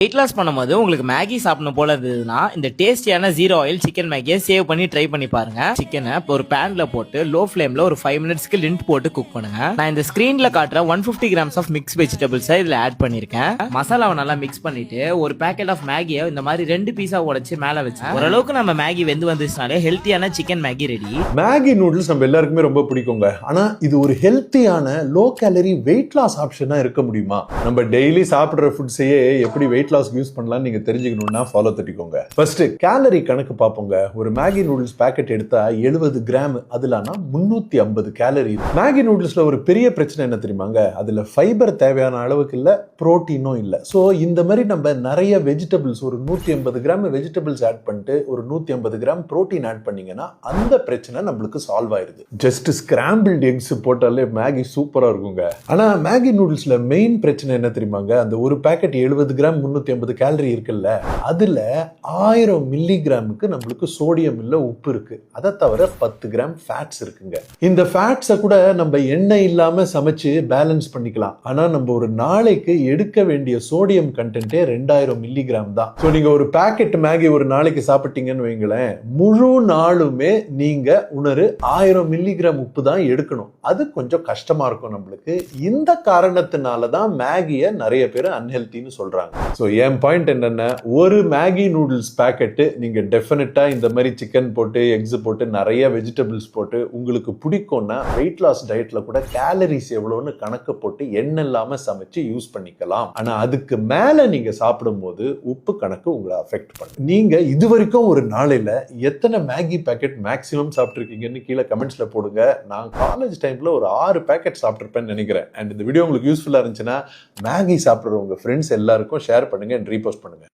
Weight loss பண்ணும்போது உங்களுக்கு Maggi சாப்பிடணும் போல இருந்ததுன்னா இந்த டேஸ்டியான ஜீரோ ஆயில் சிக்கன் மேகியை சேவ் பண்ணி ட்ரை பண்ணி பாருங்க. சிக்கனை ஒரு பேன்ல போட்டு லோ ஃபிளேம்ல ஒரு 5 மினிட்ஸ்க்கு லிண்ட் போட்டு குக் பண்ணுங்க. நான் இந்த ஸ்கிரீன்ல காட்டுற 150 கிராம்ஸ் ஆஃப் மிக்ஸ் வெஜிடபிள்ஸ் இதுல ஆட் பண்ணிருக்கேன். மசாலாவை நல்லா மிக்ஸ் பண்ணிட்டு ஒரு பேக்கெட் ஆஃப் மேகியை இந்த மாதிரி 2 பீஸா உடைச்சு மேல வச்சு ஓரளவுக்கு நம்ம மேகி வெந்து வந்துச்சுனாலே ஹெல்த்தியான chicken Maggi ready. Maggi noodles நம்ம எல்லாருக்குமே ரொம்ப பிடிக்குங்க. ஆனா இது ஒரு ஹெல்த்தியான லோ கேலரி வெயிட் லாஸ் ஆப்ஷனா இருக்க முடியுமா? நம்ம டெய்லி சாப்பிடுற ஃபுட்ஸையே எப்படி வெயிட் லாஸ் யூஸ் பண்ணலாம் நீங்க தெரிஞ்சுக்கணும்னா ஃபாலோ தட்டிக்கோங்க. ஃபர்ஸ்ட் கேலரி கணக்கு பார்ப்போங்க. ஒரு மேகி நூடுல்ஸ் பேக்கெட் எடுத்தா 70 கிராம், அதுலனா 350 கேலரி. மேகி நூடுல்ஸ்ல ஒரு பெரிய பிரச்சனை என்ன தெரியுமாங்க? அதுல ஃபைபர் தேவையான அளவுக்கு இல்ல, புரோட்டீனும் இல்ல. சோ இந்த மாதிரி நம்ம நிறைய வெஜிடபிள்ஸ் ஒரு 150 கிராம் வெஜிடபிள்ஸ் ஆட் பண்ணிட்டு ஒரு 150 கிராம் புரோட்டீன் ஆட் பண்ணீங்கன்னா அந்த பிரச்சனை நம்மளுக்கு சால்வ் ஆயிருது. ஜஸ்ட் ஸ்கிராம்பிள்ட் எக்ஸ் போட்டாலே மேகி சூப்பரா இருக்குங்க. ஆனா மேகி நூடுல்ஸ்ல மெயின் பிரச்சனை என்ன தெரியுமாங்க? அந்த ஒரு பேக்கெட் 70 கிராம் 350 கேலரி இருக்குல்ல, அதுல 1000 மில்லிகிராமுக்கு நம்மளுக்கு சோடியம் இல்ல, உப்பு இருக்கு. அதை தவிர 10 கிராம் ஃபேட்ஸ் இருக்குங்க. இந்த ஃபேட்ஸை கூட நம்ம எண்ணெய் இல்லாம சமைச்சு பேலன்ஸ் பண்ணிக்கலாம். ஆனா நம்ம ஒரு நாளைக்கு எடுக்க வேண்டிய சோடியம் கண்டென்ட்டே 2000 மில்லிகிராம் தான். ஸோ நீங்க ஒரு பேக்கெட் மேகி ஒரு நாளைக்கு சாப்பிட்டீங்கன்னு வைங்களேன், முழு நாளுமே நீங்க 1000 மில்லிகிராம் உப்பு தான் எடுக்கணும். அது கொஞ்சம் கஷ்டமா இருக்கும் நம்மளுக்கு. இந்த காரணத்தினாலதான் மேகியை நிறைய பேர் அன்ஹெல்த்தின்னு சொல்றாங்க. ஸோ என் பாயிண்ட் என்னன்னா, ஒரு மேகி நூடுல்ஸ் பேக்கெட்டு நீங்க டெஃபினட்டா இந்த மாதிரி சிக்கன் போட்டு எக்ஸ் போட்டு நிறைய வெஜிடபிள்ஸ் போட்டு உங்களுக்கு பிடிக்கும்னா வெயிட் லாஸ் டயட்ல கூட கேலரிஸ் எவ்வளோன்னு கணக்கு போட்டு எண்ணெய் இல்லாம சமைச்சு யூஸ் பண்ணிக்கலாம். ஆனா அதுக்கு மேல நீங்க சாப்பிடும் போது உப்பு கணக்கு உங்களை அஃபெக்ட் பண்ணும். நீங்க இது வரைக்கும் ஒரு நாளையில எத்தனை மேகி பேக்கெட் மேக்ஸிமம் சாப்பிட்டுருக்கீங்கன்னு கீழே கமெண்ட்ஸ்ல போடுங்க. நான் காலேஜ் டைம்ல ஒரு 6 பேக்கெட் சாப்பிட்டுருப்பேன்னு நினைக்கிறேன். அண்ட் இந்த வீடியோ உங்களுக்கு யூஸ்ஃபுல்லா இருந்துச்சுன்னா மேகி சாப்பிட்ற உங்க ஃப்ரெண்ட்ஸ் எல்லாருக்கும் ஷேர் பண்ணுங்க, ரீபோஸ்ட் பண்ணுங்க.